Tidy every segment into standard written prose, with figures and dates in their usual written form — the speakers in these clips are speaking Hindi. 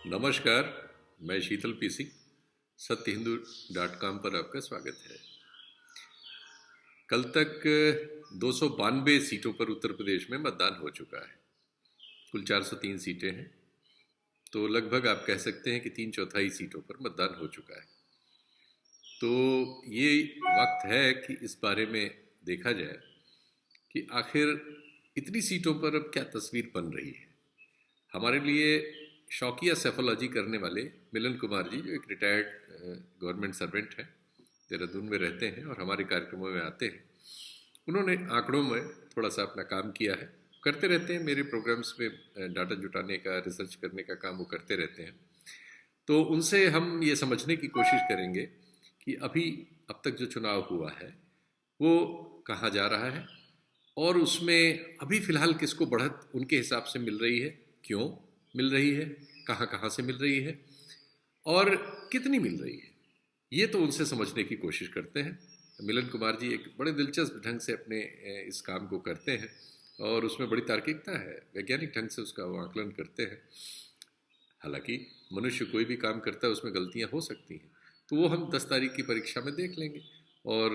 नमस्कार, मैं शीतल पीसी, सत्यहिंदू.com पर आपका स्वागत है। कल तक 292 सीटों पर उत्तर प्रदेश में मतदान हो चुका है। कुल 403 सीटें हैं, तो लगभग आप कह सकते हैं कि 3/4 सीटों पर मतदान हो चुका है। तो ये वक्त है कि इस बारे में देखा जाए कि आखिर इतनी सीटों पर अब क्या तस्वीर बन रही है। हमारे लिए शौकिया सेफोलॉजी करने वाले मिलन कुमार जी, जो एक रिटायर्ड गवर्नमेंट सर्वेंट हैं, देहरादून में रहते हैं और हमारे कार्यक्रमों में आते हैं, उन्होंने आंकड़ों में थोड़ा सा अपना काम किया है। करते रहते हैं, मेरे प्रोग्राम्स में डाटा जुटाने का, रिसर्च करने का काम वो करते रहते हैं। तो उनसे हम ये समझने की कोशिश करेंगे कि अब तक जो चुनाव हुआ है वो कहाँ जा रहा है और उसमें अभी फ़िलहाल किसको बढ़त उनके हिसाब से मिल रही है, क्यों मिल रही है, कहाँ कहाँ से मिल रही है और कितनी मिल रही है। ये तो उनसे समझने की कोशिश करते हैं। मिलन कुमार जी एक बड़े दिलचस्प ढंग से अपने इस काम को करते हैं और उसमें बड़ी तार्किकता है, वैज्ञानिक ढंग से उसका वो आकलन करते हैं। हालांकि मनुष्य कोई भी काम करता है उसमें गलतियां हो सकती हैं, तो वो हम 10 तारीख की परीक्षा में देख लेंगे और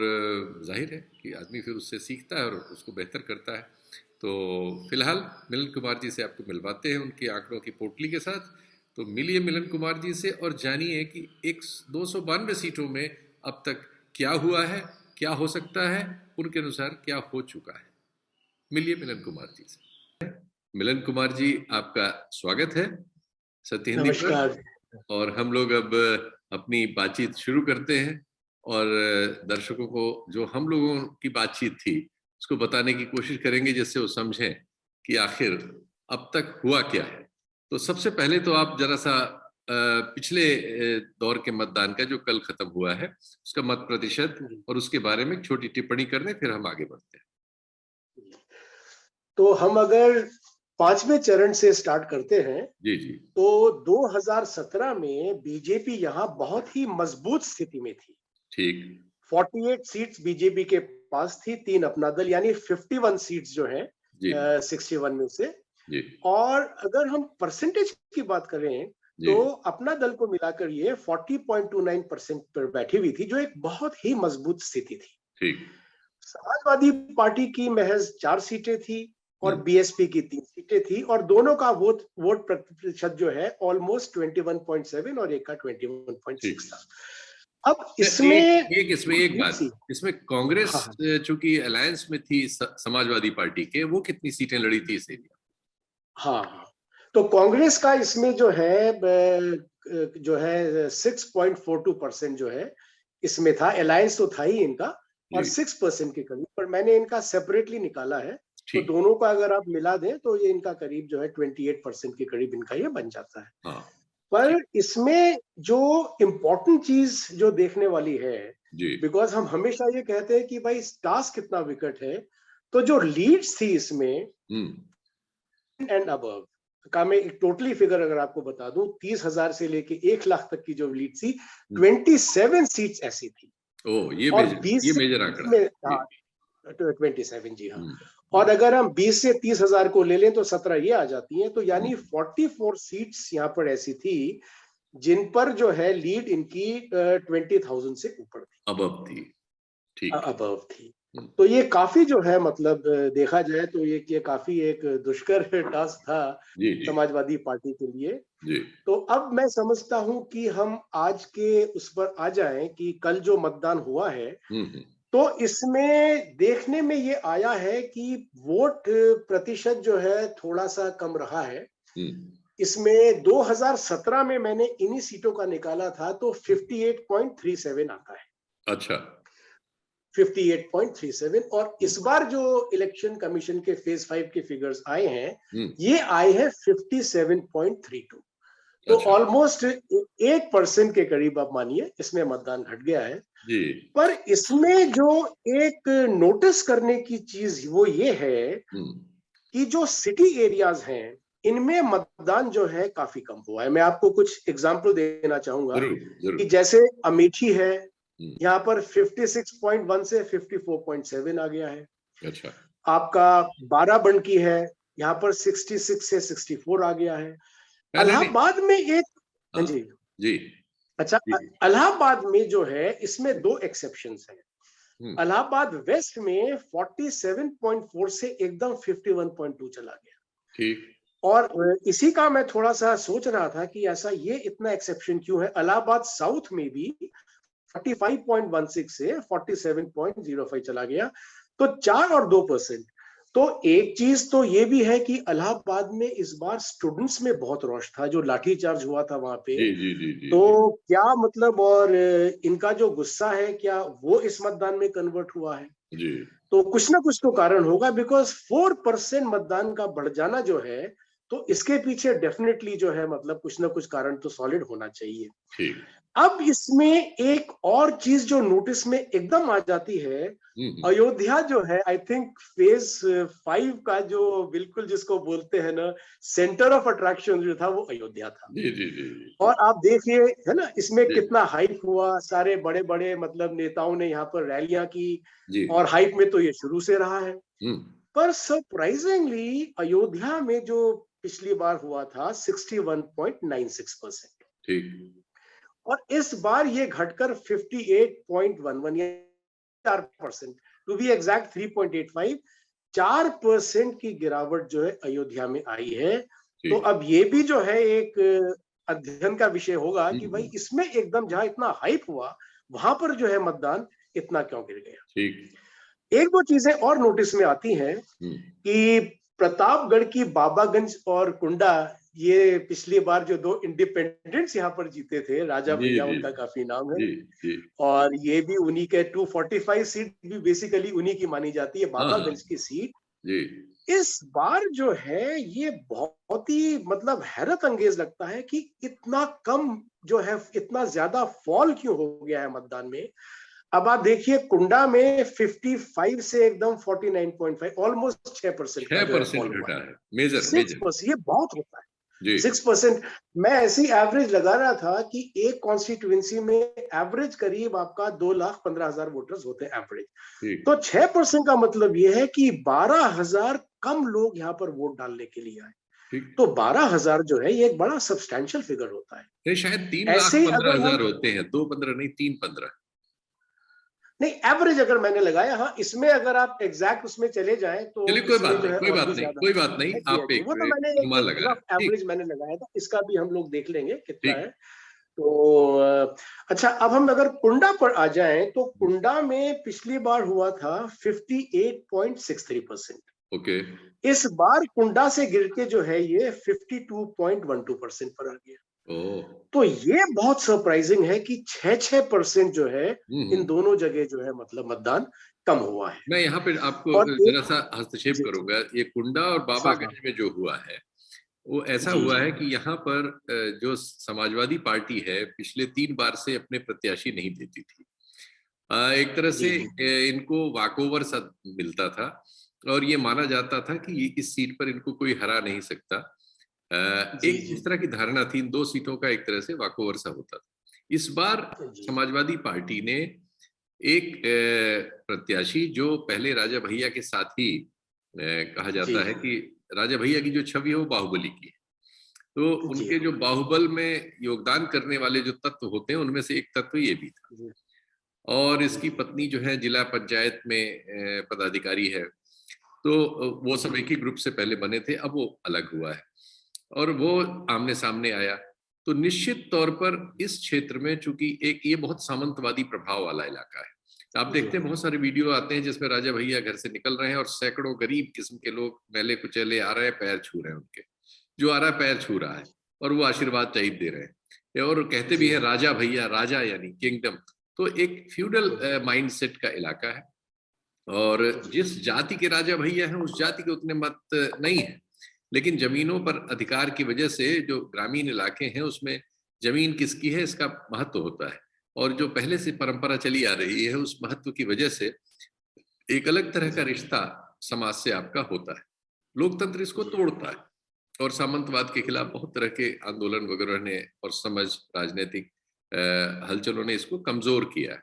जाहिर है कि आदमी फिर उससे सीखता है और उसको बेहतर करता है। तो फिलहाल मिलन कुमार जी से आपको मिलवाते हैं उनके आंकड़ों की पोटली के साथ। तो मिलिए मिलन कुमार जी से और जानिए कि 292 सीटों में अब तक क्या हुआ है, क्या हो सकता है, उनके अनुसार क्या हो चुका है। मिलिए मिलन कुमार जी से। मिलन कुमार जी, आपका स्वागत है सत्य हिंदी पर। और हम लोग अब अपनी बातचीत शुरू करते हैं और दर्शकों को जो हम लोगों की बातचीत थी उसको बताने की कोशिश करेंगे, जिससे वो समझें कि आखिर अब तक हुआ क्या है। तो सबसे पहले तो आप जरा सा पिछले दौर के मतदान का जो कल खत्म हुआ है उसका मत प्रतिशत और उसके बारे में एक छोटी टिप्पणी कर दें, फिर हम आगे बढ़ते हैं। तो हम अगर 5वें चरण से स्टार्ट करते हैं जी जी, तो 2017 में बीजेपी यहाँ बहुत ही मजबूत स्थिति में थी। ठीक, 48 सीट्स बीजेपी के पास थी, 3 अपना दल, यानी 51 सीट्स जो है 61 में से। जी। और अगर हम परसेंटेज की बात करें तो अपना दल को मिलाकर ये 40.29% पर बैठी हुई थी, जो एक बहुत ही मजबूत स्थिति थी। ठीक। समाजवादी पार्टी की महज 4 सीटें थी और बीएसपी की 3 सीटें थी और दोनों का वोट प्रतिशत जो है ऑलमोस्ट 21.7 और एक का 21.6 था। अब इसमें एक बात, इसमें कांग्रेस चूंकि अलायंस में थी समाजवादी पार्टी के, वो कितनी सीटें लड़ी थी इस एरिया? हाँ, तो कांग्रेस का इसमें जो है 6.42% जो है इसमें था। अलायंस तो था ही इनका और 6% के करीब, पर मैंने इनका सेपरेटली निकाला है। तो दोनों का अगर आप मिला दें तो ये इनका करीब जो है 28% के करीब इनका ये बन जाता है। हाँ, पर इसमें जो इम्पोर्टेंट चीज जो देखने वाली है, बिकॉज हम हमेशा ये कहते हैं कि भाई टास्क कितना विकट है, तो जो लीड्स थी इसमें एंड अबव का मैं एक टोटली फिगर अगर आपको बता दूं, 30,000 से लेके 1 लाख तक की जो लीड थी, 27 सीट्स ऐसी थी। ये मेजर आंकड़ा, 27, जी हाँ। और अगर हम 20 से 30,000 को ले लें तो 17 ये आ जाती हैं। तो यानी 44 सीट्स यहाँ पर ऐसी थी जिन पर जो है लीड इनकी 20,000 से ऊपर थी, अबव थी। तो ये काफी जो है, मतलब देखा जाए तो ये काफी एक दुष्कर टास्क था समाजवादी पार्टी के लिए। तो अब मैं समझता हूं कि हम आज के उस पर आ जाएं कि कल जो मतदान हुआ है, तो इसमें देखने में ये आया है कि वोट प्रतिशत जो है थोड़ा सा कम रहा है। इसमें 2017 में मैंने इन्हीं सीटों का निकाला था तो 58.37 आता है। अच्छा, 58.37। और इस बार जो इलेक्शन कमीशन के फेज 5 के फिगर्स आए हैं, ये आए हैं 57.32। तो ऑलमोस्ट 1% के करीब आप मानिए इसमें मतदान घट गया है। पर इसमें जो एक नोटिस करने की चीज वो ये है कि जो सिटी एरियाज हैं इनमें मतदान जो है काफी कम हुआ है। मैं आपको कुछ एग्जांपल देना चाहूंगा कि जैसे अमेठी है, यहाँ पर 56.1 से 54.7 आ गया है। अच्छा, आपका बाराबंकी है, यहाँ पर 66 से 64 आ गया है। इलाहाबाद में एक हाँ जी जी अच्छा, जी। इलाहाबाद में जो है इसमें दो एक्सेप्शंस हैं। हम्म, इलाहाबाद वेस्ट में 47.4 से एकदम 51.2 चला गया। ठीक। और इसी का मैं थोड़ा सा सोच रहा था कि ऐसा ये इतना एक्सेप्शन क्यों है। इलाहाबाद साउथ में भी 45.16 से 47.05 चला गया, तो 4 और 2%। तो एक चीज तो ये भी है कि इलाहाबाद में इस बार स्टूडेंट्स में बहुत रोष था, जो लाठीचार्ज हुआ था वहां पे। जी जी जी जी तो जी क्या मतलब, और इनका जो गुस्सा है क्या वो इस मतदान में कन्वर्ट हुआ है? जी। तो कुछ ना कुछ तो कारण होगा, बिकॉज 4% मतदान का बढ़ जाना जो है, तो इसके पीछे डेफिनेटली जो है मतलब कुछ ना कुछ कारण तो सॉलिड होना चाहिए। ठीक। अब इसमें एक और चीज जो नोटिस में एकदम आ जाती है, हम्म। अयोध्या जो है, आई थिंक फेज 5 का जो बिल्कुल जिसको बोलते हैं ना सेंटर ऑफ अट्रैक्शन जो था, वो अयोध्या था। जी जी जी और आप देखिए, है ना, इसमें जी कितना हाइप हुआ, सारे बड़े बड़े मतलब नेताओं ने यहाँ पर रैलियां की। जी। और हाइप में तो ये शुरू से रहा है। हम्म। पर सरप्राइजिंगली अयोध्या में जो पिछली बार हुआ था 61.96%, ठीक। और इस बार ये घटकर 58.11 या 4%, टू बी एग्जैक्ट 3.85, 4% की गिरावट जो है अयोध्या में आई है। तो ठीक। अब ये भी जो है एक अध्ययन का विषय होगा कि भाई हम्म। इसमें एकदम जहां इतना हाइप हुआ, वहां पर जो है मतदान इतना क्यों गिर गया। ठीक। एक दो चीजें और नोटिस में आती हैं हम्म। कि प्रतापगढ़ की बाबागंज और कुंडा, ये पिछली बार जो दो इंडिपेंडेंट्स यहाँ पर जीते थे, राजा जी भैया जी उनका काफी नाम है। जी जी। और ये भी उन्हीं के 245 सीट भी बेसिकली उन्हीं की मानी जाती है, हाँ हाँ। बाबागंज की सीट। जी। इस बार जो है ये बहुत ही मतलब हैरत अंगेज लगता है कि इतना कम जो है, इतना ज्यादा फॉल क्यों हो गया है मतदान में। अब आप देखिए, कुंडा में 55 से एकदम 49.5, ऑलमोस्ट 6% का छह जो है फॉल परसेंट हुआ घटा है। है, मेजर सिक्स मेजर। परसेंट ये बहुत होता है। जी। 6%। मैं ऐसी एवरेज लगा रहा था कि एक कॉन्स्टिट्यूएंसी में एवरेज करीब आपका 2,15,000 वोटर्स होते हैं एवरेज। ठीक। तो 6% का मतलब यह है कि 12,000 कम लोग यहाँ पर वोट डालने के लिए आए। ठीक। तो 12,000 जो है ये एक बड़ा सब्सटैंशियल फिगर होता है। ये शायद तीन लाख ऐसे ही पंद्रह अगर हम, हजार होते हैं, 2 15 नहीं, 3 15। नहीं एवरेज अगर मैंने लगाया, हाँ इसमें अगर आप एग्जैक्ट उसमें चले जाएं तो चलिए कोई इसमें बात जो नहीं, है कोई और बात भी नहीं, ज्यादा कोई बात नहीं, है। जी आप जी, एक वो तो मैंने एक अनुमान एक लगाया। रफ ठीक। एवरेज मैंने लगाया था, इसका भी हम लोग देख लेंगे कितना ठीक। है। तो अच्छा, अब हम अगर कुंडा पर आ जाएं तो कुंडा में पिछली बार हुआ था 58.63%। ओके। इस बार कुंडा से गिर के जो है ये 52.12% पर आ गया। ओ। तो ये बहुत सरप्राइजिंग है कि 6% जो है इन हम्म। दोनों जगह जो है मतलब मतदान कम हुआ है। मैं यहाँ पे आपको और जरा एक, सा हस्तक्षेप जी जी, करूंगा। ये कुंडा और हाँ हाँ, बाबागंज में जो हुआ है, वो ऐसा जी हुआ जी है कि यहाँ पर जो समाजवादी पार्टी है, पिछले 3 बार से अपने प्रत्याशी नहीं देती थी। एक तरह जी से जी इनको वाकओवर सा मिलता था, और ये माना जाता था कि इस सीट पर इनको कोई हरा नहीं सकता। जी एक जी इस तरह की धारणा थी, इन 2 सीटों का एक तरह से वाकओवर सा होता था। इस बार जी समाजवादी पार्टी ने एक प्रत्याशी, जो पहले राजा भैया के साथ ही कहा जी जाता है कि राजा भैया की जो छवि है वो बाहुबली की है, तो जी उनके हाँ, जो बाहुबल में योगदान करने वाले जो तत्व होते हैं, उनमें से एक तत्व ये भी था। जी और इसकी पत्नी जो है जिला पंचायत में पदाधिकारी है। तो वो सब जी एक ही ग्रुप से पहले बने थे, अब वो अलग हुआ है और वो आमने सामने आया। तो निश्चित तौर पर इस क्षेत्र में, चूंकि एक ये बहुत सामंतवादी प्रभाव वाला इलाका है, तो आप जी देखते हैं बहुत सारे वीडियो आते हैं जिसमें राजा भैया घर से निकल रहे हैं और सैकड़ों गरीब किस्म के लोग मैले कुचेले आ रहे हैं, पैर छू रहे हैं उनके। जो आ रहा है पैर छू रहा है और वो आशीर्वाद टाइप दे रहे हैं, और कहते भी जी हैं हाँ, राजा भैया, राजा यानी किंगडम। तो एक फ्यूडल माइंडसेट का इलाका है, और जी जिस जाति के राजा भैया हैं उस जाति के उतने मत नहीं है, लेकिन जमीनों पर अधिकार की वजह से जो ग्रामीण इलाके हैं उसमें जमीन किसकी है इसका महत्व होता है, और जो पहले से परंपरा चली आ रही है उस महत्व की वजह से एक अलग तरह का जी रिश्ता समाज से आपका होता है। लोकतंत्र इसको जी तोड़ता है, और सामंतवाद के खिलाफ बहुत तरह के आंदोलन वगैरह ने और समझ राजनीतिक हलचलों ने इसको कमजोर किया है।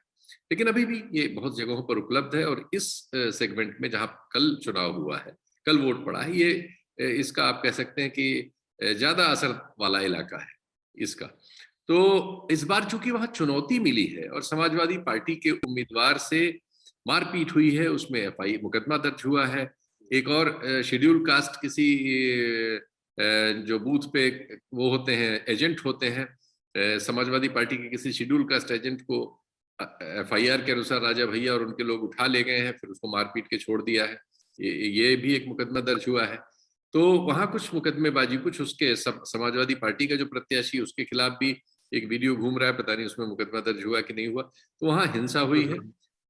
लेकिन अभी भी ये बहुत जगहों पर उपलब्ध है, और इस सेगमेंट में जहां कल चुनाव हुआ है, कल वोट पड़ा है, ये इसका आप कह सकते हैं कि ज्यादा असर वाला इलाका है। इसका। तो इस बार चूंकि वहां चुनौती मिली है और समाजवादी पार्टी के उम्मीदवार से मारपीट हुई है, उसमें एफआई मुकदमा दर्ज हुआ है। एक और शेड्यूल कास्ट किसी जो बूथ पे वो होते हैं, एजेंट होते हैं, समाजवादी पार्टी के किसी शेड्यूल कास्ट एजेंट को एफआईआर के अनुसार राजा भैया और उनके लोग उठा ले गए हैं, फिर उसको मारपीट के छोड़ दिया है। ये भी एक मुकदमा दर्ज हुआ है। तो वहां कुछ मुकदमेबाजी, कुछ उसके समाजवादी पार्टी का जो प्रत्याशी उसके खिलाफ भी एक वीडियो घूम रहा है, पता नहीं उसमें मुकदमा दर्ज हुआ कि नहीं हुआ। तो वहां हिंसा हुई है,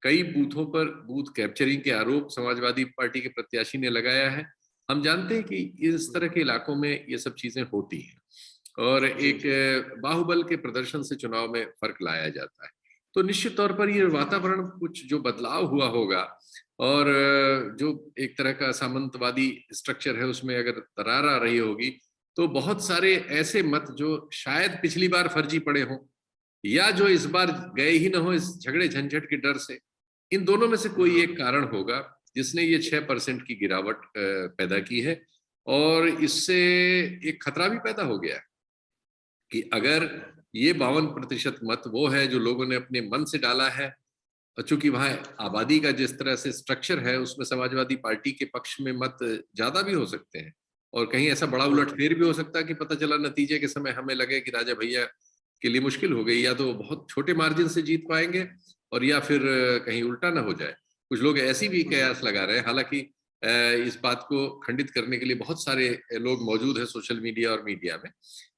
कई बूथों पर बूथ कैप्चरिंग के आरोप समाजवादी पार्टी के प्रत्याशी ने लगाया है। हम जानते हैं कि इस तरह के इलाकों में ये सब चीजें होती हैं और एक बाहुबल के प्रदर्शन से चुनाव में फर्क लाया जाता है। तो निश्चित तौर पर ये वातावरण कुछ जो बदलाव हुआ होगा और जो एक तरह का सामंतवादी स्ट्रक्चर है उसमें अगर दरार आ रही होगी, तो बहुत सारे ऐसे मत जो शायद पिछली बार फर्जी पड़े हों या जो इस बार गए ही ना हो इस झगड़े झंझट के डर से, इन दोनों में से कोई एक कारण होगा जिसने ये 6% की गिरावट पैदा की है। और इससे एक खतरा भी पैदा हो गया है कि अगर ये 52% मत वो है जो लोगों ने अपने मन से डाला है, चूंकि वहां आबादी का जिस तरह से स्ट्रक्चर है उसमें समाजवादी पार्टी के पक्ष में मत ज्यादा भी हो सकते हैं और कहीं ऐसा बड़ा उलटफेर भी हो सकता है कि पता चला नतीजे के समय हमें लगे कि राजा भैया के लिए मुश्किल हो गई, या तो बहुत छोटे मार्जिन से जीत पाएंगे और या फिर कहीं उल्टा ना हो जाए। कुछ लोग ऐसी भी कयास लगा रहे हैं, हालांकि इस बात को खंडित करने के लिए बहुत सारे लोग मौजूद हैं सोशल मीडिया और मीडिया में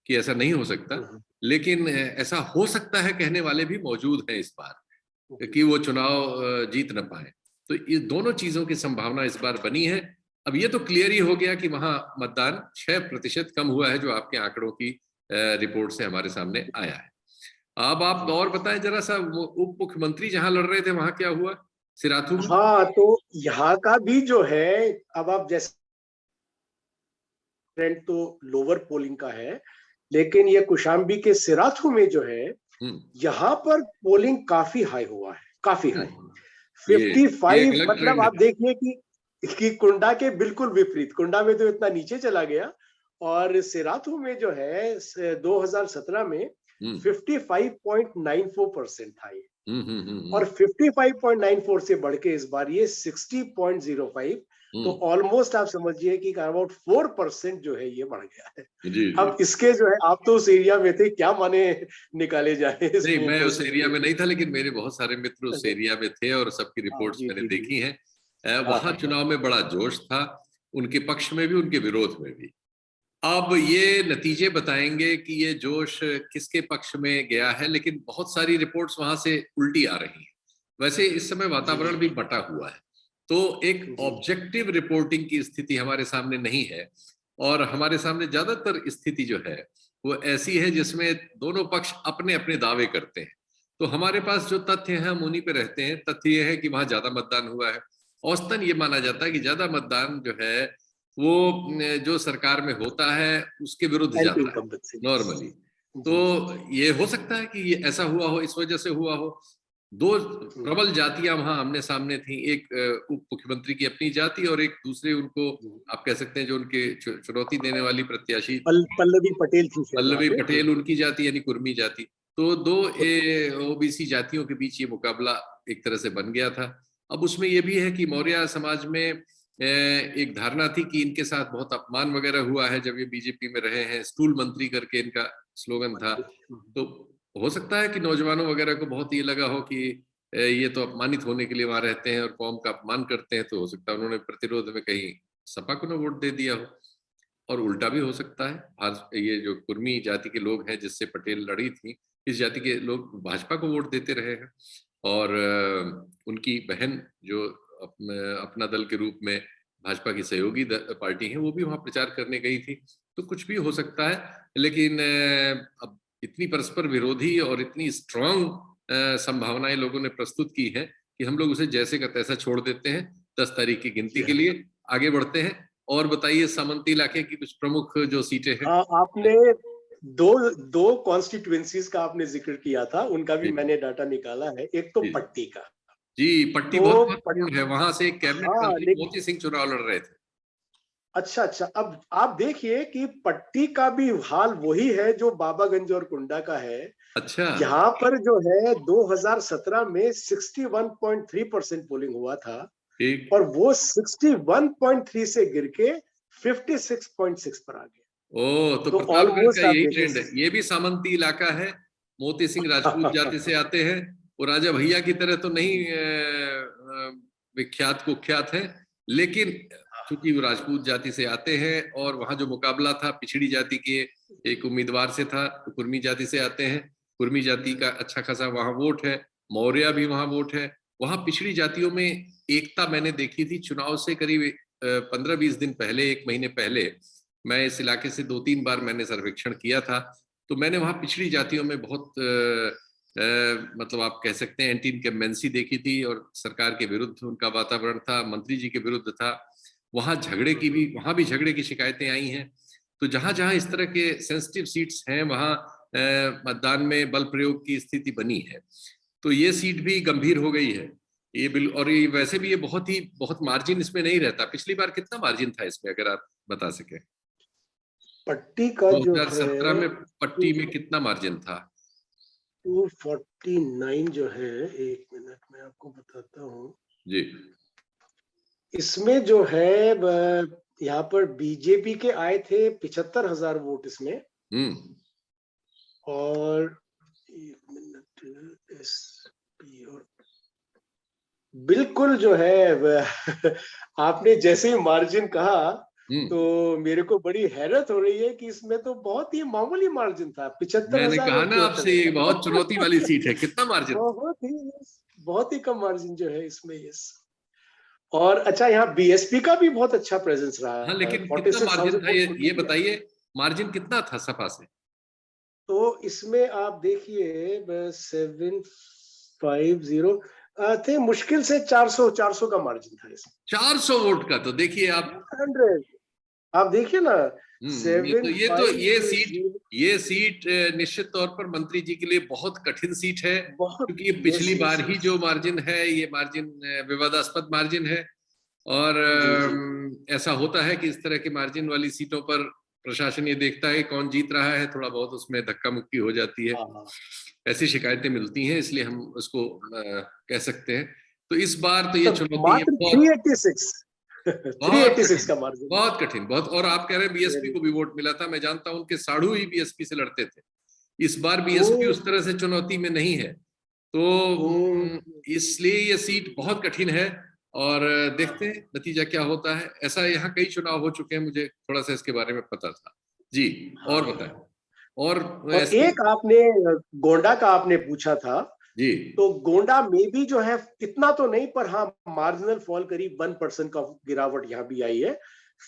कि ऐसा नहीं हो सकता, लेकिन ऐसा हो सकता है कहने वाले भी मौजूद हैं इस बार कि वो चुनाव जीत न पाए। तो ये दोनों चीजों की संभावना इस बार बनी है। अब ये तो क्लियर ही हो गया कि वहां मतदान 6% कम हुआ है, जो आपके आंकड़ों की रिपोर्ट से हमारे सामने आया है। अब आप और बताएं जरा सा, उप मुख्यमंत्री जहां लड़ रहे थे वहां क्या हुआ सिराथू में? हाँ, तो यहाँ का भी जो है, अब आप जैसे ट्रेंड तो लोअर पोलिंग का है, लेकिन ये कौशाम्बी के सिराथू में जो है यहाँ पर पोलिंग काफी हाई हुआ है, काफी हाई। 55, मतलब आप देखिए कि कुंडा के बिल्कुल विपरीत, कुंडा में तो इतना नीचे चला गया और सिराथू में जो है 2017 में 55.94% था ये, और 55.94 से बढ़ के इस बार ये 60.05, तो ऑलमोस्ट आप समझिए कि अबाउट 4% जो है ये बढ़ गया है। अब इसके जो है, आप तो उस एरिया में थे, क्या माने निकाले जाए? नहीं, मैं उस एरिया में नहीं था, लेकिन मेरे बहुत सारे मित्र उस एरिया में थे और सबकी रिपोर्ट्स मैंने देखी हैं। वहां चुनाव में बड़ा जोश था, उनके पक्ष में भी उनके विरोध में भी। अब ये नतीजे बताएंगे कि ये जोश किसके पक्ष में गया है, लेकिन बहुत सारी रिपोर्ट्स वहां से उल्टी आ रही हैं। वैसे इस समय वातावरण भी बटा हुआ है, तो एक ऑब्जेक्टिव रिपोर्टिंग की स्थिति हमारे सामने नहीं है और हमारे सामने ज्यादातर स्थिति जो है वो ऐसी है जिसमें दोनों पक्ष अपने अपने दावे करते हैं। तो हमारे पास जो तथ्य हैं हम उन्हीं पे रहते हैं। तथ्य ये है कि वहां ज्यादा मतदान हुआ है, औसतन ये माना जाता है कि ज्यादा मतदान जो है वो जो सरकार में होता है उसके विरुद्ध जाता है नॉर्मली। तो ये हो सकता है कि ये ऐसा हुआ हो, इस वजह से हुआ हो। दो प्रबल जातियां वहां आमने सामने थी, एक उप मुख्यमंत्री की अपनी जाति और एक दूसरे, उनको आप कह सकते हैं जो उनके चुनौती देने वाली प्रत्याशी पल्लवी पटेल थी, पल्लवी पटेल उनकी जाति यानी कुर्मी जाति। तो दो ओबीसी जातियों के बीच ये मुकाबला एक तरह से बन गया था। अब उसमें ये भी है कि मौर्य समाज में एक धारणा थी कि इनके साथ बहुत अपमान वगैरह हुआ है जब ये बीजेपी में रहे हैं, स्टूल मंत्री करके इनका स्लोगन था। तो हो सकता है कि नौजवानों वगैरह को बहुत ये लगा हो कि ये तो अपमानित होने के लिए वहां रहते हैं और कौम का अपमान करते हैं, तो हो सकता है उन्होंने प्रतिरोध में कहीं सपा को न वोट दे दिया हो। और उल्टा भी हो सकता है, आज ये जो कुर्मी जाति के लोग हैं जिससे पटेल लड़ी थी, इस जाति के लोग भाजपा को वोट देते रहे हैं और उनकी बहन जो अपना दल के रूप में भाजपा की सहयोगी पार्टी है वो भी वहां प्रचार करने गई थी। तो कुछ भी हो सकता है, लेकिन अब इतनी परस्पर विरोधी और इतनी स्ट्रांग संभावनाएं लोगों ने प्रस्तुत की है कि हम लोग उसे जैसे का तैसा छोड़ देते हैं। 10 तारीख की गिनती के लिए आगे बढ़ते हैं। और बताइए सामंती इलाके की कुछ प्रमुख जो सीटें हैं। आपने दो कॉन्स्टिट्यूएंसीज का आपने जिक्र किया था, उनका भी मैंने डाटा निकाला है। एक तो पट्टी का, जी पट्टी बहुत महत्वपूर्ण है, वहां से कैबिनेट मंत्री मोती सिंह चुनाव लड़ रहे थे। अच्छा अच्छा, अब आप देखिए कि पट्टी का भी हाल वही है जो बाबागंज और कुंडा का है। अच्छा। यहाँ पर जो है 2017 में 61.3% पोलिंग हुआ था, ठीक। और वो 61.3 से गिर के 56.6 पर आ गया। ओ, तो तो प्रतापगढ़ का ऑलमोस्ट आप यही देखिए। ट्रेंड है। ये भी सामंती इलाका है, मोती सिंह राजपूत जाति से आते हैं। वो राजा भैया की तरह तो नहीं विख्यात कुख्यात है, लेकिन चूंकि वो राजपूत जाति से आते हैं और वहां जो मुकाबला था पिछड़ी जाति के एक उम्मीदवार से था, तो कुर्मी जाति से आते हैं। कुर्मी जाति का अच्छा खासा वहां वोट है, मौर्य भी वहां वोट है। वहां पिछड़ी जातियों में एकता मैंने देखी थी। चुनाव से करीब 15-20 दिन पहले, एक महीने पहले, मैं इस इलाके से 2-3 बार मैंने सर्वेक्षण किया था। तो मैंने वहां पिछड़ी जातियों में बहुत मतलब आप कह सकते हैं एंटी इनकम्बेंसी देखी थी, और सरकार के विरुद्ध उनका वातावरण था, मंत्री जी के विरुद्ध था। वहां भी झगड़े की शिकायतें आई हैं। तो जहां जहां इस तरह के सेंसिटिव सीट्स हैं, वहां मतदान में बल प्रयोग की स्थिति बनी है। तो ये सीट भी गंभीर हो गई है। ये बिल, और ये वैसे भी ये बहुत मार्जिन इसमें नहीं रहता। पिछली बार कितना मार्जिन था इसमें, अगर आप बता सके? पट्टी का जो 2017 है में पट्टी में कितना मार्जिन था? 249 जो है, एक मिनट में आपको बताता हूँ। जी। इसमें जो है यहाँ पर बीजेपी के आए थे 75,000 वोट इसमें। हम्म। और एक मिनट, एसपी और बिल्कुल जो है आपने जैसे ही मार्जिन कहा, हम्म। तो मेरे को बड़ी हैरत हो रही है कि इसमें तो बहुत ही मामूली मार्जिन था, पिछहत्तर मैंने हजार कहा और ना आपसे, ये बहुत चुनौती वाली तिहत्तर सीट है। कितना मार्जिन था? बहुत ही कम मार्जिन जो है इसमें। यस। और अच्छा, यहाँ बीएसपी का भी बहुत अच्छा प्रेजेंस हाँ, रहा है, लेकिन फोर्टी कितना सिक्स मार्जिन थाउजेंड था, वोट ये खुद। बताइए। मार्जिन कितना था सपा से? तो इसमें आप देखिए 750 थे, मुश्किल से 400 का मार्जिन था इसमें। 400 वोट का? तो देखिए आप। 100, आप देखिए ना। ये सेवन तो ये तो फाइव ये सीट जीरो ये सीट निश्चित तौर पर मंत्री जी के लिए बहुत कठिन सीट है, बहुत। क्योंकि ये यस पिछली यस बार ही यस। जो मार्जिन है, ये मार्जिन विवादास्पद मार्जिन है। और जी जी। ऐसा होता है कि इस तरह के मार्जिन वाली सीटों पर प्रशासन ये देखता है कौन जीत रहा है, थोड़ा बहुत उसमें धक्का मुक्की हो जाती है। हाँ हाँ। ऐसी शिकायतें मिलती हैं, इसलिए हम उसको कह सकते हैं। तो इस बार तो ये तो चुनौती है मात्र बहुत। 386 बहुत 386 कठिन, का मार्जिन। बहुत कठिन, बहुत। और आप कह रहे हैं बीएसपी वेरी। को भी वोट मिला था, मैं जानता हूं उनके साढ़ू ही बीएसपी से लड़ते थे। इस बार ओ बीएसपी उस तरह से चुनौती में नहीं है। तो ओ। इसलिए ये सीट बहुत कठिन है। और देखते हैं नतीजा क्या होता है। ऐसा यहाँ कई चुनाव हो चुके हैं, मुझे थोड़ा सा इसके बारे में पता था। जी। और बताएं। हाँ। और और ऐसी। एक आपने गोंडा का आपने पूछा था। जी। तो गोंडा में भी जो है इतना तो नहीं, पर हाँ मार्जिनल फॉल करीब 1% का गिरावट यहाँ भी आई है।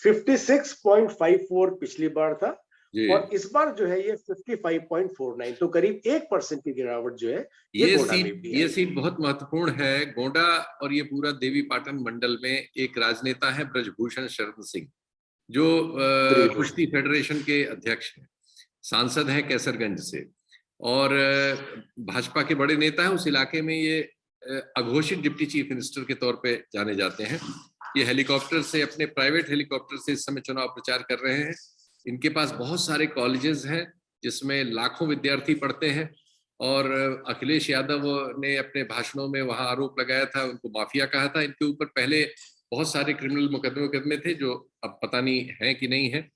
56.54 पिछली बार था, जी। और इस बार जो है ये 55.49, तो करीब 1% की गिरावट जो है ये ये गोंडा सीट में भी ये आई है। सीट बहुत महत्वपूर्ण है, गोंडा। और ये पूरा देवी पाटन मंडल में एक राजनेता है ब्रजभूषण शरण सिंह, जो ब्रिजभूषण। कुश्ती फेडरेशन के अध्यक्ष हैं, सांसद हैं कैसरगंज से। और भाजपा के बड़े नेता हैं उस इलाके में। ये अघोषित डिप्टी चीफ मिनिस्टर के तौर पे जाने जाते हैं। ये हेलीकॉप्टर से, अपने प्राइवेट हेलीकॉप्टर से इस समय चुनाव प्रचार कर रहे हैं। इनके पास बहुत सारे कॉलेजेस हैं जिसमें लाखों विद्यार्थी पढ़ते हैं। और अखिलेश यादव ने अपने भाषणों में वहां आरोप लगाया था, उनको माफिया कहा था। इनके ऊपर पहले बहुत सारे क्रिमिनल मुकदमे थे, जो अब पता नहीं है कि नहीं है।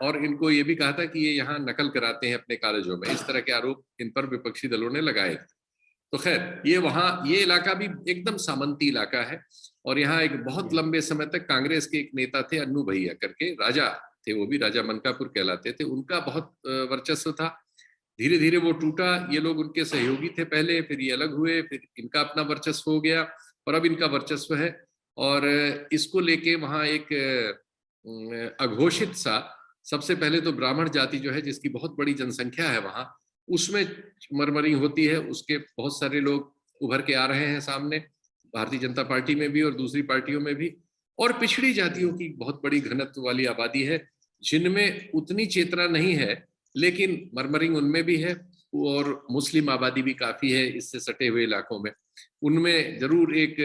और इनको ये भी कहा था कि ये यहाँ नकल कराते हैं अपने कॉलेजों में। इस तरह के आरोप इन पर विपक्षी दलों ने लगाए थे। तो खैर, ये इलाका भी एकदम सामंती इलाका है। और यहाँ एक बहुत लंबे समय तक कांग्रेस के एक नेता थे, अन्नू भैया करके, राजा थे, वो भी राजा मनकापुर कहलाते थे। उनका बहुत वर्चस्व था। धीरे धीरे वो टूटा। ये लोग उनके सहयोगी थे पहले, फिर ये अलग हुए, फिर इनका अपना वर्चस्व हो गया, और अब इनका वर्चस्व है। और इसको लेके वहाँ एक अघोषित सा, सबसे पहले तो ब्राह्मण जाति जो है, जिसकी बहुत बड़ी जनसंख्या है वहाँ, उसमें मरमरी होती है। उसके बहुत सारे लोग उभर के आ रहे हैं सामने, भारतीय जनता पार्टी में भी और दूसरी पार्टियों में भी। और पिछड़ी जातियों की बहुत बड़ी घनत्व वाली आबादी है, जिनमें उतनी चेतना नहीं है, लेकिन मरमरिंग उनमें भी है। और मुस्लिम आबादी भी काफी है इससे सटे हुए इलाकों में। उनमें जरूर एक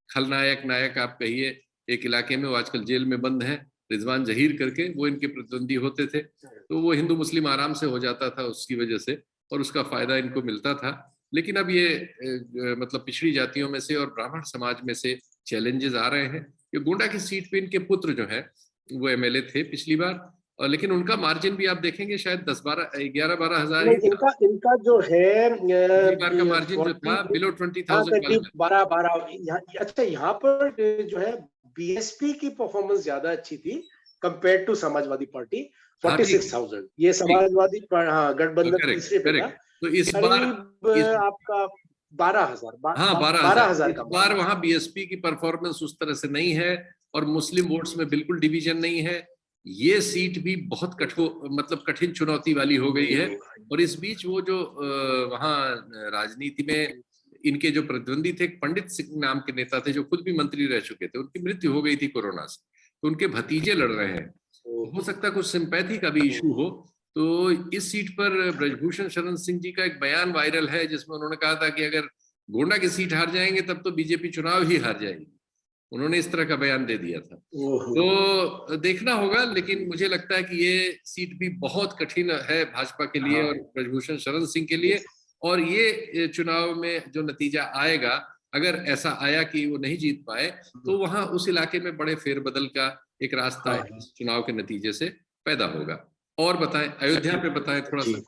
खलनायक नायक आप कहिए, एक इलाके में, वो आजकल जेल में बंद है, रिजवान जहीर करके, वो इनके प्रतिद्वंदी होते थे। तो वो हिंदू मुस्लिम आराम से हो जाता था उसकी वजह से, और उसका फायदा इनको मिलता था। लेकिन अब ये मतलब पिछड़ी जातियों में से और ब्राह्मण समाज में से चैलेंजेस आ रहे हैं। ये गोंडा की सीट पे इनके पुत्र जो है वो एमएलए थे पिछली बार, और लेकिन उनका मार्जिन भी आप देखेंगे शायद 10-12 11-12 हजार ही नहीं, था। इनका इनका जो है पिछली बार का मार्जिन जो 40, था बिलो 20,000 हाँ वाले करीब में। 12 यहाँ। अच्छा, यहाँ पर जो है बीएसपी की परफॉर्मेंस ज्यादा अच्छी थी कंपेयर टू समाजवादी पार्टी। हाँ ठीक, 46,000 ये ठीक, समाजवादी हाँ गठबंधन करेक्ट, तीसरे पे था। करेक्ट। तो इस बार, करीब इस आपका 12,000 हाँ 12,000, 12,000 इस का बार मार्जिन। वहां बीएसपी की परफॉर्मेंस उस तरह से नहीं है, और मुस्लिम वोट्स में बिल्कुल डिवीजन नहीं है। ये सीट भी बहुत कठोर, मतलब कठिन चुनौती वाली हो गई है। और इस बीच वो जो वहाँ राजनीति में इनके जो प्रतिद्वंदी थे, पंडित सिंह नाम के नेता थे जो खुद भी मंत्री रह चुके थे, उनकी मृत्यु हो गई थी कोरोना से, तो उनके भतीजे लड़ रहे हैं। हो सकता है कुछ सिंपैथी का भी इशू हो। तो इस सीट पर ब्रजभूषण शरण सिंह जी का एक बयान वायरल है, जिसमें उन्होंने कहा था कि अगर गोंडा की सीट हार जाएंगे तब तो बीजेपी चुनाव ही हार जाएगी। उन्होंने इस तरह का बयान दे दिया था। तो देखना होगा, लेकिन मुझे लगता है कि ये सीट भी बहुत कठिन है भाजपा के लिए और ब्रजभूषण शरण सिंह के लिए। और ये चुनाव में जो नतीजा आएगा, अगर ऐसा आया कि वो नहीं जीत पाए, तो वहां उस इलाके में बड़े फेरबदल का एक रास्ता इस चुनाव के नतीजे से पैदा होगा। और बताएं, अयोध्या पे बताएं थोड़ा सा।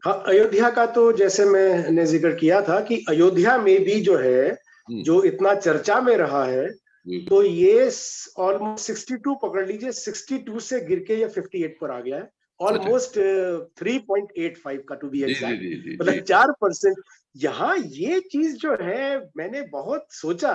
हाँ, अयोध्या का तो जैसे मैंने जिक्र किया था कि अयोध्या में भी जो है, जो इतना चर्चा में रहा है, तो ये ऑलमोस्ट 62 पकड़ लीजिए, 62 से गिर के ये 58 पर आ गया है। ऑलमोस्ट 3.85 का टू बी एग्जैक्ट, मतलब 4%। यहाँ ये चीज जो है, मैंने बहुत सोचा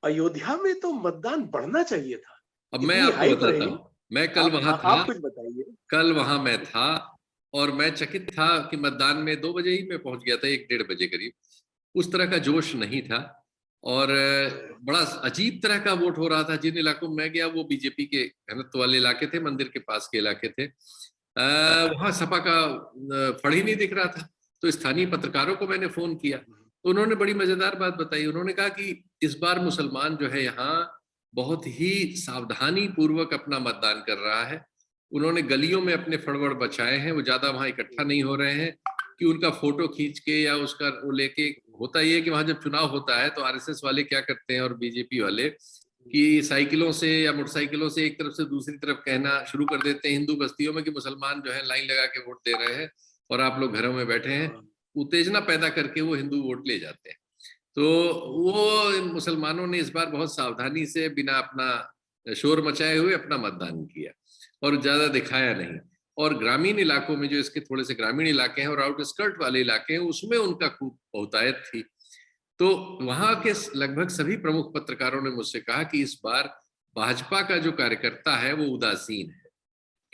अयोध्या में तो मतदान बढ़ना चाहिए था। अब मैं इतनी आपको हाइप बताता रही। हूँ, मैं कल वहां था, आप कुछ बताइए। कल वहां मैं था, और मैं चकित था कि मतदान में 2 बजे ही मैं पहुंच गया था, 1-1:30 बजे करीब। उस तरह का जोश नहीं था, और बड़ा अजीब तरह का वोट हो रहा था। जिन इलाकों में मैं गया वो बीजेपी के घनत्व वाले इलाके थे, मंदिर के पास के इलाके थे। वहां सपा का फड़ ही नहीं दिख रहा था। तो स्थानीय पत्रकारों को मैंने फोन किया, तो उन्होंने बड़ी मजेदार बात बताई। उन्होंने कहा कि इस बार मुसलमान जो है यहाँ बहुत ही सावधानी पूर्वक अपना मतदान कर रहा है। उन्होंने गलियों में अपने फड़वड़ बचाए हैं, वो ज्यादा वहां इकट्ठा नहीं हो रहे हैं कि उनका फोटो खींच के या उसका वो लेके। होता ही है कि वहां जब चुनाव होता है तो आरएसएस वाले क्या करते हैं और बीजेपी वाले, कि साइकिलों से या मोटरसाइकिलों से एक तरफ से दूसरी तरफ कहना शुरू कर देते हैं हिंदू बस्तियों में कि मुसलमान जो है लाइन लगा के वोट दे रहे हैं और आप लोग घरों में बैठे हैं। उत्तेजना पैदा करके वो हिंदू वोट ले जाते हैं। तो वो मुसलमानों ने इस बार बहुत सावधानी से बिना अपना शोर मचाए हुए अपना मतदान किया, और ज्यादा दिखाया नहीं। और ग्रामीण इलाकों में, जो इसके थोड़े से ग्रामीण इलाके हैं और आउटस्कर्ट वाले इलाके हैं, उसमें उनका खूब बहुतायत थी। तो वहां के लगभग सभी प्रमुख पत्रकारों ने मुझसे कहा कि इस बार भाजपा का जो कार्यकर्ता है वो उदासीन है,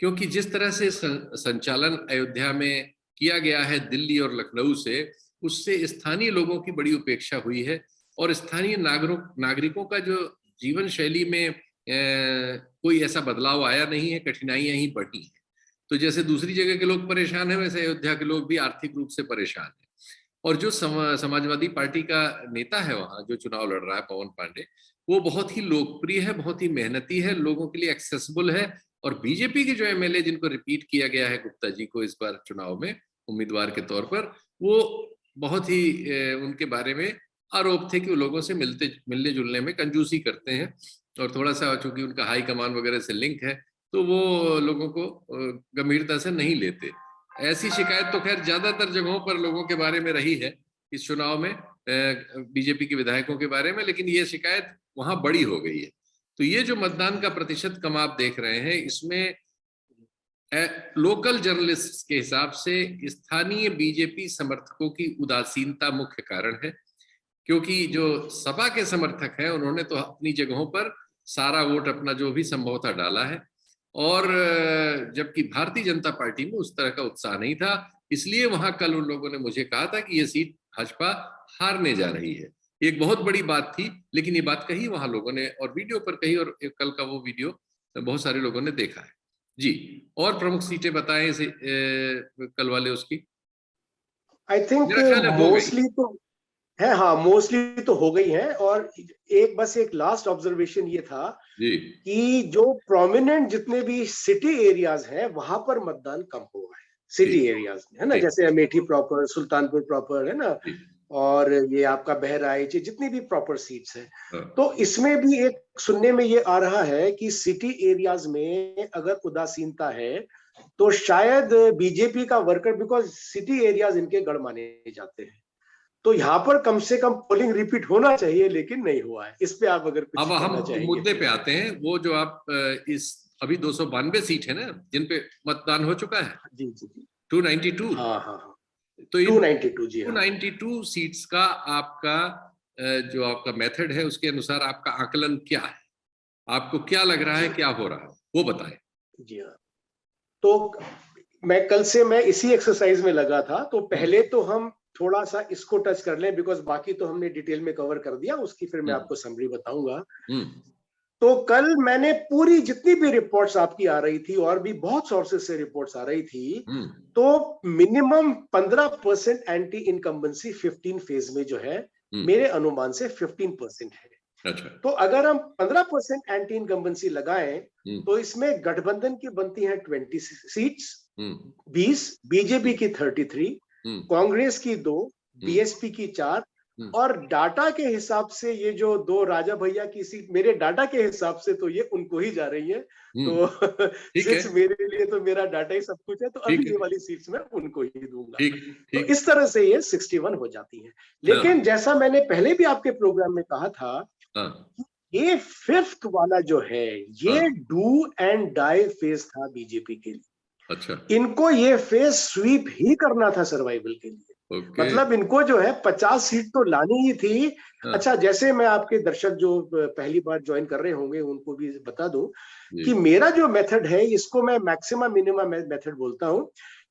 क्योंकि जिस तरह से संचालन अयोध्या में किया गया है दिल्ली और लखनऊ से, उससे स्थानीय लोगों की बड़ी उपेक्षा हुई है। और स्थानीय नागरिकों का जो जीवन शैली में कोई ऐसा बदलाव आया नहीं है, कठिनाइयां ही बढ़ी हैं। तो जैसे दूसरी जगह के लोग परेशान हैं, वैसे अयोध्या के लोग भी आर्थिक रूप से परेशान हैं। और जो समाजवादी पार्टी का नेता है वहां जो चुनाव लड़ रहा है, पवन पांडे, वो बहुत ही लोकप्रिय है, बहुत ही मेहनती है, लोगों के लिए एक्सेसिबल है। और बीजेपी के जो एमएलए जिनको रिपीट किया गया है, गुप्ता जी को इस बार चुनाव में उम्मीदवार के तौर पर, वो बहुत ही उनके बारे में आरोप थे कि वो लोगों से मिलने जुलने में कंजूसी करते हैं, और थोड़ा सा चूंकि उनका हाई कमान वगैरह से लिंक है तो वो लोगों को गंभीरता से नहीं लेते। ऐसी शिकायत तो खैर ज्यादातर जगहों पर लोगों के बारे में रही है इस चुनाव में, बीजेपी के विधायकों के बारे में, लेकिन ये शिकायत वहां बड़ी हो गई है। तो ये जो मतदान का प्रतिशत कम आप देख रहे हैं, इसमें लोकल जर्नलिस्ट के हिसाब से स्थानीय बीजेपी समर्थकों की उदासीनता मुख्य कारण है। क्योंकि जो सपा के समर्थक हैं उन्होंने तो अपनी जगहों पर सारा वोट अपना जो भी संभव था डाला है, और जबकि भारतीय जनता पार्टी में उस तरह का उत्साह नहीं था। इसलिए वहां कल उन लोगों ने मुझे कहा था कि ये सीट भाजपा हारने जा रही है। एक बहुत बड़ी बात थी, लेकिन ये बात कही वहां लोगों ने और वीडियो पर कही, और कल का वो वीडियो बहुत सारे लोगों ने देखा है। जी, और प्रमुख सीटें बताएं कल वाले उसकी। आई थिंक मेरा ख्याल है हो गई। मोस्टली तो है, हाँ मोस्टली तो हो गई है। और बस एक लास्ट ऑब्जर्वेशन ये था जी कि जो प्रोमिनेंट जितने भी सिटी एरियाज हैं वहां पर मतदान कम हुआ है, सिटी ठीक एरियाज में, है ना, ठीक जैसे अमेठी प्रॉपर, सुल्तानपुर प्रॉपर, है ना, ठीक। और ये आपका बहराइच, ये जितनी भी प्रॉपर सीट्स हैं। हाँ, तो इसमें भी एक सुनने में ये आ रहा है कि सिटी एरियाज में अगर उदासीनता है तो शायद बीजेपी का वर्कर, बिकॉज सिटी एरियाज इनके गढ़ माने जाते हैं, तो यहाँ पर कम से कम पोलिंग रिपीट होना चाहिए, लेकिन नहीं हुआ है। इस पे आप अगर कुछ अब हम कहना चाहेंगे मुद्दे तो। पे आते हैं। वो जो आप इस अभी 292 सीट है ना जिन पे मतदान हो चुका है, जी जी जी। 292। हाँ हाँ हाँ। तो इन 292 जी हाँ। 292 सीट्स का आपका जो आपका मेथड है उसके अनुसार आपका आकलन क्या है? आपको क्या लग रहा है, जी क्या हो रहा है, वो बताएं। जी हाँ। तो मैं कल से मैं इसी एक्सरसाइज में लगा था, तो हम्म पहले तो हम थोड़ा सा इसको टच कर लें, बिकॉज बाकी तो हमने डिटेल में कवर कर दिया, उसकी फिर मैं हम्म आपको समरी बताऊंगा। हम्म तो कल मैंने पूरी जितनी भी रिपोर्ट्स आपकी आ रही थी, और भी बहुत सोर्सेज से रिपोर्ट्स आ रही थी, हम्म तो मिनिमम 15% एंटी इनकम्बेंसी 15 फेज में जो है, हम्म। मेरे अनुमान से 15% है। अच्छा। तो अगर हम 15% एंटी इनकम्बेंसी लगाएं, हम्म तो इसमें गठबंधन की बनती है 20 सीट्स, हम्म 20, बीजेपी की 33, हम्म कांग्रेस की 2, हम्म बीएसपी की 4, हम्म और डाटा के हिसाब से ये जो 2 राजा भैया की सीट, मेरे डाटा के हिसाब से तो ये उनको ही जा रही है। तो ठीक है सिंस मेरे लिए तो मेरा डाटा ही सब कुछ है, तो ठीक अभी है ये वाली सीट्स मैं उनको ही दूंगा। ठीक तो ठीक। इस तरह से ये 61 हो जाती है। लेकिन हाँ जैसा मैंने पहले भी आपके प्रोग्राम में कहा था, हाँ ये फिफ्थ वाला जो है, हाँ। ये डू एंड डाई फेज था बीजेपी के लिए। अच्छा। इनको ये फेज स्वीप ही करना था सर्वाइवल के लिए। ओके। मतलब इनको जो है 50 सीट तो लानी ही थी। हाँ अच्छा, जैसे मैं आपके दर्शक जो पहली बार ज्वाइन कर रहे होंगे उनको भी बता दूं जी कि मेरा जो मेथड है, इसको मैं मैक्सिमम मिनिमम मेथड बोलता हूं,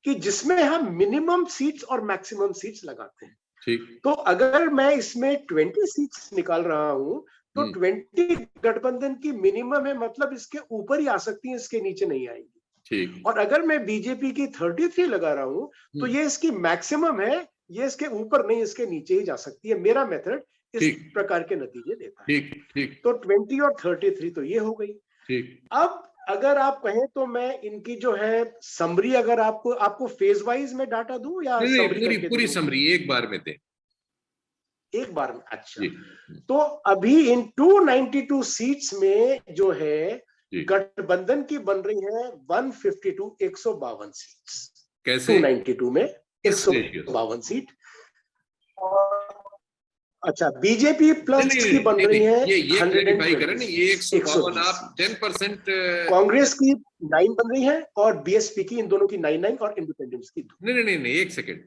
कि जिसमें हम मिनिमम सीट्स और मैक्सिमम सीट्स लगाते हैं। ठीक। तो अगर मैं इसमें 20 सीट्स निकाल रहा हूं, तो हम्म 20 गठबंधन की मिनिमम है, मतलब इसके ऊपर ही आ सकती है, इसके नीचे नहीं आएगी। ठीक। और अगर मैं बीजेपी की 33 लगा रहा हूं, तो हम्म ये इसकी मैक्सिमम है, ये इसके ऊपर नहीं, इसके नीचे ही जा सकती है। मेरा मेथड इस ठीक प्रकार के नतीजे देता है। ठीक ठीक तो 20 और 33 तो ये हो गई। ठीक। अब अगर आप कहें तो मैं इनकी जो है समरी, अगर आपको आपको फेज वाइज में डाटा दूं या नहीं नहीं, समरी पूरी करके दे पूरी दूं समरी एक बार में दे। एक बार में? अच्छा, जी तो अभी इन 292 सीट्स में जो है जी। गठबंधन की बन रही है 152, 152 सीट्स। कैसे? 292 में किस रेशियो से? 152 सीट। और अच्छा, बीजेपी नहीं प्लस नहीं की बन नहीं रही नहीं, है ये क्लेरिफाई करें 120 ना, ये सीट्स, 152 120 आप सीट्स। 10%। कांग्रेस की 9 बन रही है, और बीएसपी की, इन दोनों की 9 और इंडिपेंडेंस की 2। नहीं नहीं नहीं नहीं, एक सेकेंड।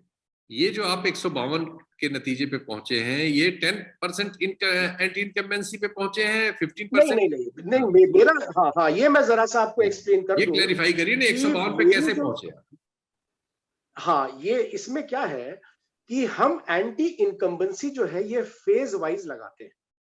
ये जो आप 152 के नतीजे पे पहुंचे हैं, ये 10% एंटी इनकम्बेंसी पे पहुंचे हैं, नहीं 15%? नहीं नहीं नहीं, मेरा, हाँ हाँ, ये मैं जरा सा आपको एक्सप्लेन कर ये दूं क्लेरिफाई करिए ना, कि 152 पे मेरी कैसे जो, पहुंचे आप? हाँ, ये इसमें क्या है कि हम एंटी इनकम्बेंसी जो है ये फेज वाइज लगाते हैं,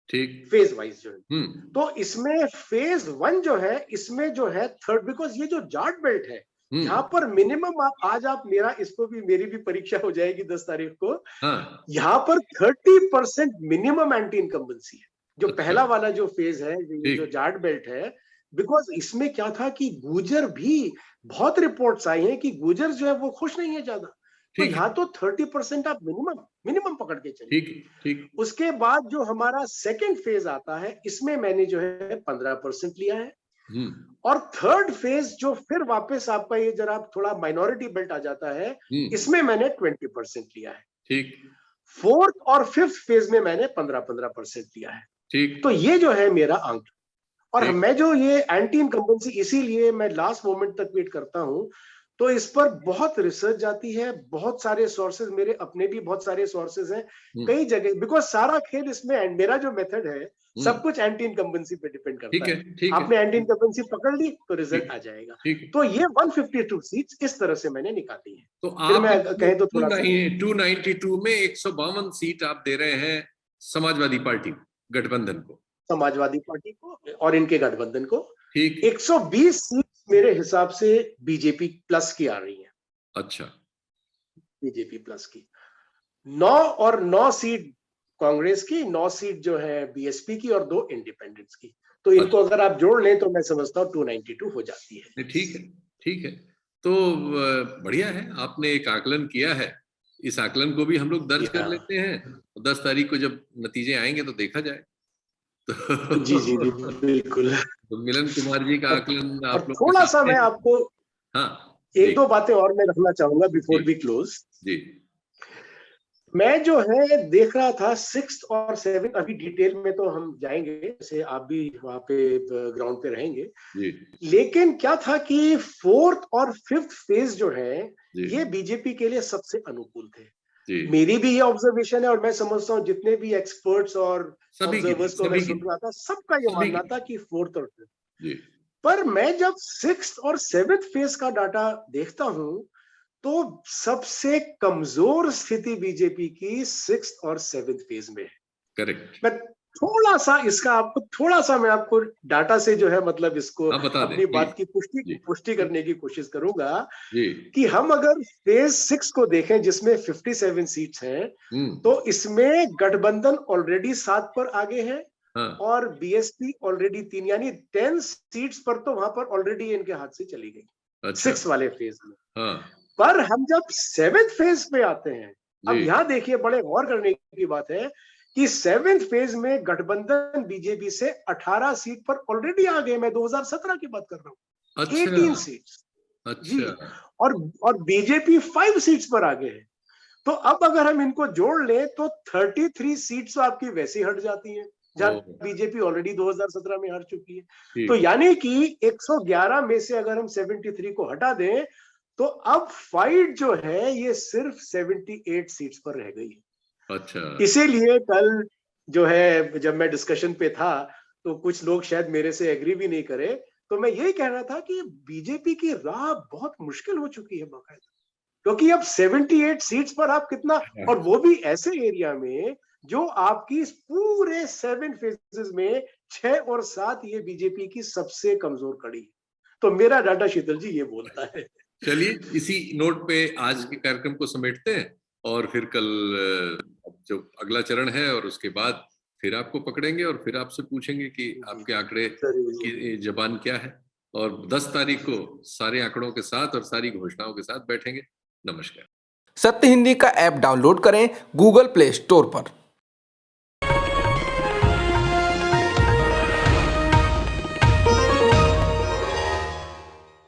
ठीक। फेज वाइज जो है। हम्म तो इसमें फेज 1 जो है, इसमें जो है थर्ड, बिकॉज ये जो जाट बेल्ट है, यहाँ हम्म। पर मिनिमम आप आज आप मेरा, इसको भी, मेरी भी परीक्षा हो जाएगी 10 तारीख को, हाँ। यहाँ पर 30% मिनिमम एंटी इनकम्बेंसी है, जो अच्छा। पहला वाला जो फेज है, ये जो ठीक जाट बेल्ट है। बिकॉज इसमें क्या था कि गुजर भी, बहुत रिपोर्ट्स आई हैं कि गुजर जो है वो खुश नहीं है ज्यादा। तो ठीक है यहाँ तो 30% आप मिनिमम मिनिमम पकड़ के चलिए। ठीक ठीक। उसके बाद जो हमारा सेकेंड फेज आता है, इसमें मैंने जो है 15% लिया है। हम्म और थर्ड फेज जो फिर वापस आपका ये जरा थोड़ा माइनॉरिटी बेल्ट आ जाता है, हम्म। इसमें मैंने 20% लिया है। ठीक फोर्थ और फिफ्थ फेज में मैंने 15-15% लिया है। ठीक तो ये जो है मेरा अंक। और ठीक। मैं जो ये एंटी इनकम्बेंसी, इसीलिए मैं लास्ट मोमेंट तक वेट करता हूं। तो इस पर बहुत रिसर्च जाती है, बहुत सारे सोर्सेज, मेरे अपने भी बहुत सारे सोर्सेज हैं कई जगह, बिकॉज सारा खेल इसमें, एंड मेरा जो मेथड है सब हम्म। कुछ एंटी इनकम्बेंसी पे डिपेंड ठीक करता है है। ठीक है आपने एंटी इनकम्बेंसी पकड़ ली तो रिजल्ट ठीक आ जाएगा। ठीक। तो ये 152 सीट्स इस तरह से मैंने निकाली है। तो फिर आप मैं कहें तो थोड़ा सा 292 में 152 सीट आप दे रहे हैं समाजवादी पार्टी गठबंधन को? समाजवादी पार्टी को और इनके गठबंधन को। ठीक। 120 सीट मेरे हिसाब से बीजेपी प्लस की आ रही है, अच्छा। बीजेपी प्लस की 9 और 9 सीट कांग्रेस की, 9 सीट जो है बीएसपी की और 2 इंडिपेंडेंट्स की। तो इनको अगर आप जोड़ लें तो मैं समझता हूँ 292 हो जाती है। ठीक है, ठीक है। तो बढ़िया है, आपने एक आकलन किया है। इस आकलन को भी हम लोग दर्ज कर लेते हैं। 10 तारीख को जब नतीजे आएंगे तो देखा जाए। जी जी जी, बिल्कुल। तो मिलन कुमार जी का आकलन और आप लोग के थोड़ा सा सामने मैं है। आपको हाँ एक जी, दो बातें और मैं रखना चाहूंगा जी, बिफोर वी क्लोज। जी, मैं जो है देख रहा था 6th और 7th, अभी डिटेल में तो हम जाएंगे, जैसे आप भी वहां पे ग्राउंड पे रहेंगे। जी, लेकिन क्या था कि 4th और 5th फेज जो है जी, ये बीजेपी के लिए सबसे अनुकूल थे। जी। मेरी भी ये ऑब्जर्वेशन है और मैं समझता हूँ जितने भी एक्सपर्ट्स और सभी की थी, ऑब्जर्वर्स को मैं सभी की सुन थी, रहा था, सबका ये सभी मानना की था थी। कि 4th और 5th। जी, पर मैं जब 6th और 7th फेज का डाटा देखता हूं तो सबसे कमजोर स्थिति बीजेपी की 6th और 7th फेज में है। करेक्ट। मैं थोड़ा सा इसका आपको थोड़ा सा मैं आपको डाटा से जो है मतलब इसको आप बता दें अपनी प्लीज। बात की पुष्टि जी, पुष्टि जी, करने की कोशिश करूंगा जी। कि हम अगर फेज 6 को देखें जिसमें 57 सीट्स हैं, हम्म। तो इसमें गठबंधन ऑलरेडी 7 पर आगे है हाँ, और बीएसपी ऑलरेडी 3, यानी 10 सीट्स पर तो वहां पर ऑलरेडी इनके हाथ से चली गई अच्छा। 6 वाले फेज में। हाँ पर हम जब 7th फेज पे आते हैं, जी, अब यहां देखिए बड़े गौर करने की बात है कि 7th फेज में गठबंधन बीजेपी से 18 सीट पर ऑलरेडी आ गए। मैं 2017 की बात कर रहा हूं, अच्छा, 18 सीट्स जी। अच्छा। और और बीजेपी 5 सीट्स पर आगे है। तो अब अगर हम इनको जोड़ लें तो 33 सीट्स तो आपकी वैसे ही हट जाती हैं, जहां ओ, बीजेपी ऑलरेडी 2017 में हार चुकी है। तो ठीक। यानी कि 111 में से अगर हम 73 को हटा दें तो अब फाइट जो है ये सिर्फ 78 सीट्स पर रह गई है। अच्छा। इसीलिए कल जो है जब मैं डिस्कशन पे था तो कुछ लोग शायद मेरे से एग्री भी नहीं करे, तो मैं यही कह रहा था कि बीजेपी की राह बहुत मुश्किल हो चुकी है बाकायदा, क्योंकि अब 78 सीट्स पर आप कितना, और वो भी ऐसे एरिया में जो आपकी इस पूरे 7 फेजेस में 6 और 7 ये बीजेपी की सबसे कमजोर कड़ी है। तो मेरा डाटा शीतल जी ये बोलता है। चलिए, इसी नोट पे आज के कार्यक्रम को समेटते हैं और फिर कल जो अगला चरण है और उसके बाद फिर आपको पकड़ेंगे और फिर आपसे पूछेंगे कि जी आपके आंकड़े जरूर। की जबान क्या है। और 10 तारीख को सारे आंकड़ों के साथ और सारी घोषणाओं के साथ बैठेंगे। नमस्कार। सत्य हिंदी का ऐप डाउनलोड करें गूगल प्ले स्टोर पर।